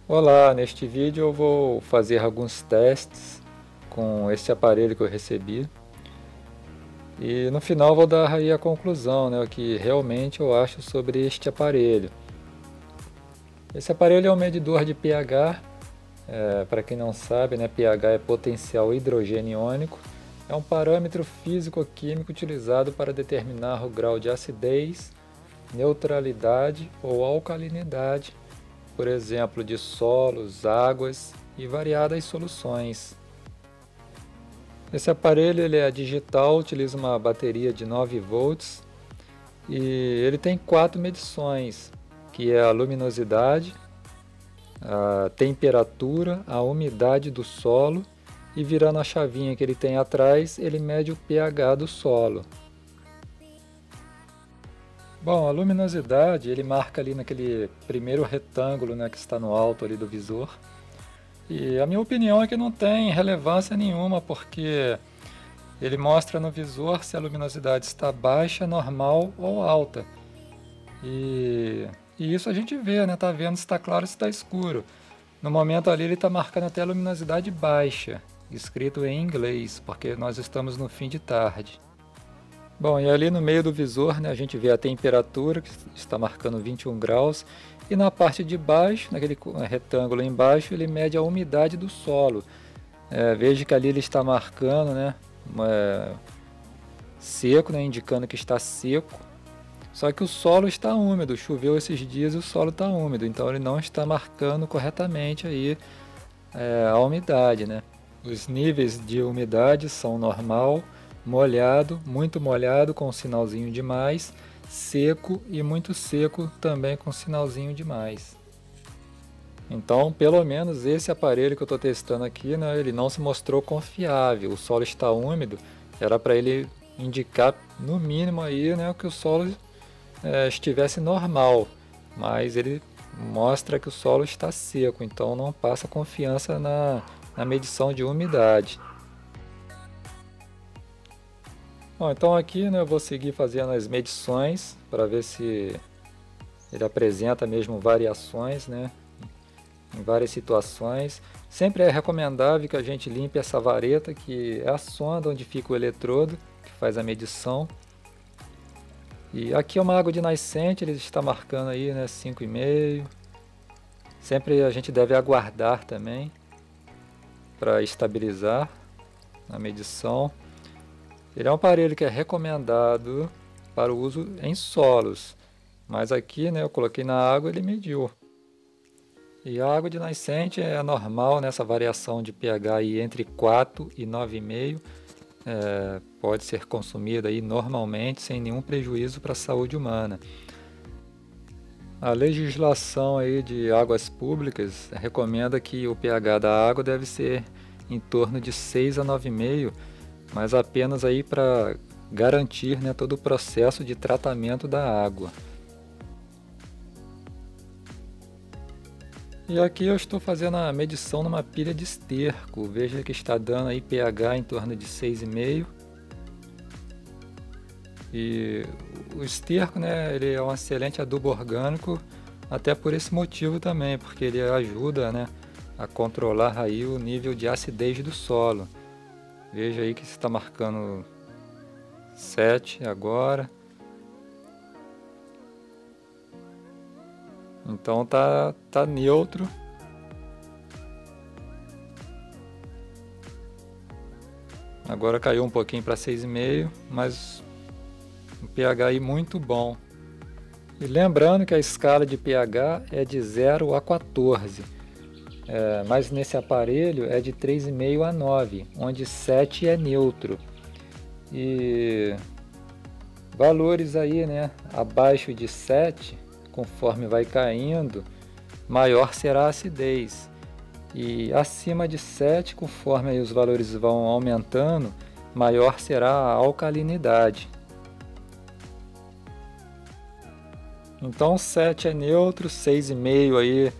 Olá, neste vídeo eu vou fazer alguns testes com este aparelho que eu recebi e no final vou dar aí a conclusão, né, o que realmente eu acho sobre este aparelho. Esse aparelho é um medidor de pH, para quem não sabe, né, pH é potencial hidrogênio iônico, é um parâmetro físico-químico utilizado para determinar o grau de acidez, neutralidade ou alcalinidade, por exemplo, de solos, águas e variadas soluções. Esse aparelho ele é digital, utiliza uma bateria de 9 volts e ele tem 4 medições, que é a luminosidade, a temperatura, a umidade do solo e virando a chavinha que ele tem atrás, ele mede o pH do solo. Bom, a luminosidade ele marca ali naquele primeiro retângulo, né, que está no alto ali do visor. E a minha opinião é que não tem relevância nenhuma, porque ele mostra no visor se a luminosidade está baixa, normal ou alta. E isso a gente vê, né? Tá vendo se está claro ou se está escuro. No momento ali ele está marcando até a luminosidade baixa, escrito em inglês, porque nós estamos no fim de tarde. Bom, e ali no meio do visor, né, a gente vê a temperatura, que está marcando 21 graus, e na parte de baixo, naquele retângulo embaixo, ele mede a umidade do solo. Veja que ali ele está marcando, né, seco, né, indicando que está seco, só que o solo está úmido, choveu esses dias e o solo está úmido, então ele não está marcando corretamente aí, a umidade, né. Os níveis de umidade são normal, molhado, muito molhado com sinalzinho de mais, seco e muito seco também com sinalzinho de mais. Então, pelo menos esse aparelho que eu estou testando aqui, né, ele não se mostrou confiável. O solo está úmido, era para ele indicar no mínimo aí, né, que o solo estivesse normal, mas ele mostra que o solo está seco, então não passa confiança na medição de umidade. Bom, então aqui, né, eu vou seguir fazendo as medições para ver se ele apresenta mesmo variações, né, em várias situações. Sempre é recomendável que a gente limpe essa vareta, que é a sonda onde fica o eletrodo, que faz a medição. E aqui é uma água de nascente, ele está marcando aí, né, 5,5. Sempre a gente deve aguardar também para estabilizar a medição. Ele é um aparelho que é recomendado para o uso em solos, mas aqui, né, eu coloquei na água e ele mediu. E a água de nascente é normal nessa variação de pH aí entre 4 e 9,5, pode ser consumida aí normalmente sem nenhum prejuízo para a saúde humana. A legislação aí de águas públicas recomenda que o pH da água deve ser em torno de 6 a 9,5, mas apenas aí para garantir, né, todo o processo de tratamento da água. E aqui eu estou fazendo a medição numa pilha de esterco. Veja que está dando aí pH em torno de 6,5. E o esterco, né, ele é um excelente adubo orgânico, até por esse motivo também, porque ele ajuda, né, a controlar aí o nível de acidez do solo. Veja aí que está marcando 7 agora. Então tá neutro. Agora caiu um pouquinho para 6,5, mas um pH aí muito bom. E lembrando que a escala de pH é de 0 a 14. Mas nesse aparelho é de 3,5 a 9, onde 7 é neutro. E valores aí, né, abaixo de 7, conforme vai caindo, maior será a acidez. E acima de 7, conforme aí os valores vão aumentando, maior será a alcalinidade. Então 7 é neutro, 6,5 aí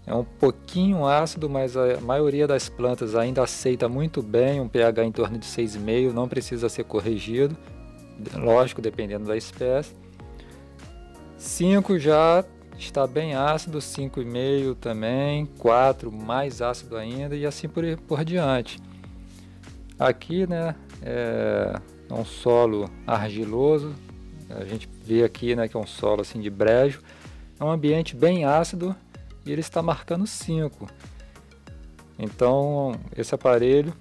é um pouquinho ácido, mas a maioria das plantas ainda aceita muito bem um pH em torno de 6,5, não precisa ser corrigido, lógico, dependendo da espécie. 5 já está bem ácido, 5,5 também, 4 mais ácido ainda e assim por diante. Aqui, né, é um solo argiloso, a gente vê aqui, né, que é um solo assim de brejo, é um ambiente bem ácido e ele está marcando 5. Então esse aparelho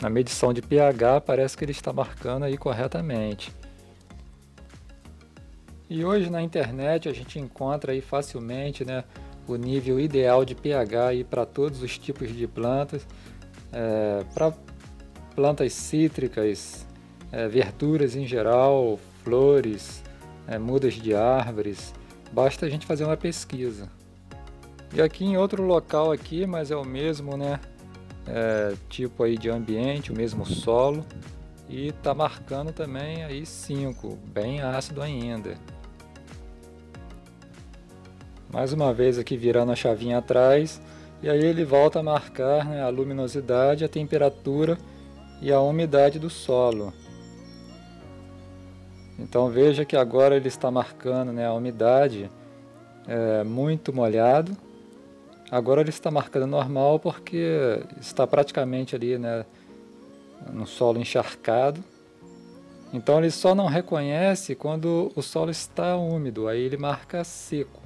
na medição de pH parece que ele está marcando aí corretamente. E hoje na internet a gente encontra aí facilmente, né, o nível ideal de pH aí para todos os tipos de plantas, para plantas cítricas, verduras em geral, flores, mudas de árvores. Basta a gente fazer uma pesquisa. E aqui em outro local aqui, mas é o mesmo, né, tipo aí de ambiente, o mesmo solo, e está marcando também aí 5, bem ácido ainda. Mais uma vez aqui virando a chavinha atrás, e aí ele volta a marcar, né, a luminosidade, a temperatura e a umidade do solo. Então veja que agora ele está marcando, né, a umidade muito molhado. Agora ele está marcando normal porque está praticamente ali, né, no solo encharcado. Então ele só não reconhece quando o solo está úmido, aí ele marca seco.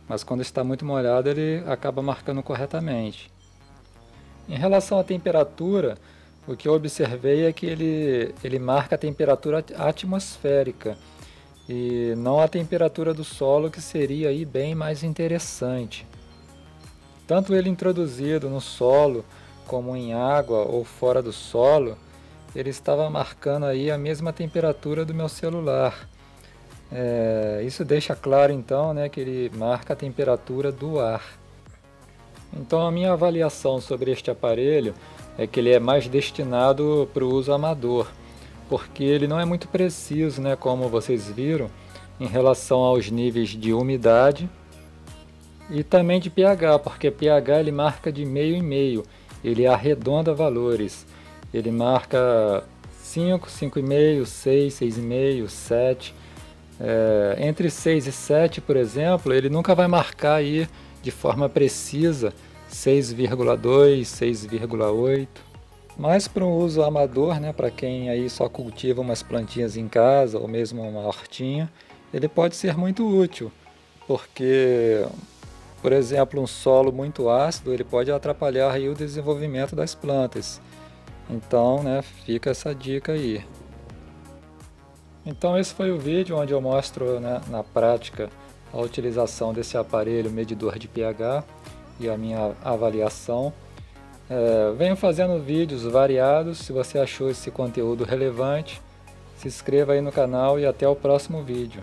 Mas quando está muito molhado ele acaba marcando corretamente. Em relação à temperatura, o que eu observei é que ele marca a temperatura atmosférica e não a temperatura do solo, que seria aí bem mais interessante. Tanto ele introduzido no solo como em água ou fora do solo, ele estava marcando aí a mesma temperatura do meu celular. Isso deixa claro então, né, que ele marca a temperatura do ar. Então a minha avaliação sobre este aparelho é que ele é mais destinado para o uso amador, porque ele não é muito preciso, né, como vocês viram, em relação aos níveis de umidade e também de pH, porque pH ele marca de meio em meio, ele arredonda valores, ele marca 5, 5,5, 6, 6,5, 7. Entre 6 e 7, por exemplo, ele nunca vai marcar aí de forma precisa 6,2, 6,8. Mas para um uso amador, né, para quem aí só cultiva umas plantinhas em casa ou mesmo uma hortinha, ele pode ser muito útil, porque, por exemplo, um solo muito ácido ele pode atrapalhar aí o desenvolvimento das plantas. Então, né, fica essa dica aí. Então esse foi o vídeo onde eu mostro, né, na prática a utilização desse aparelho medidor de pH e a minha avaliação. Venho fazendo vídeos variados. Se você achou esse conteúdo relevante, se inscreva aí no canal e até o próximo vídeo.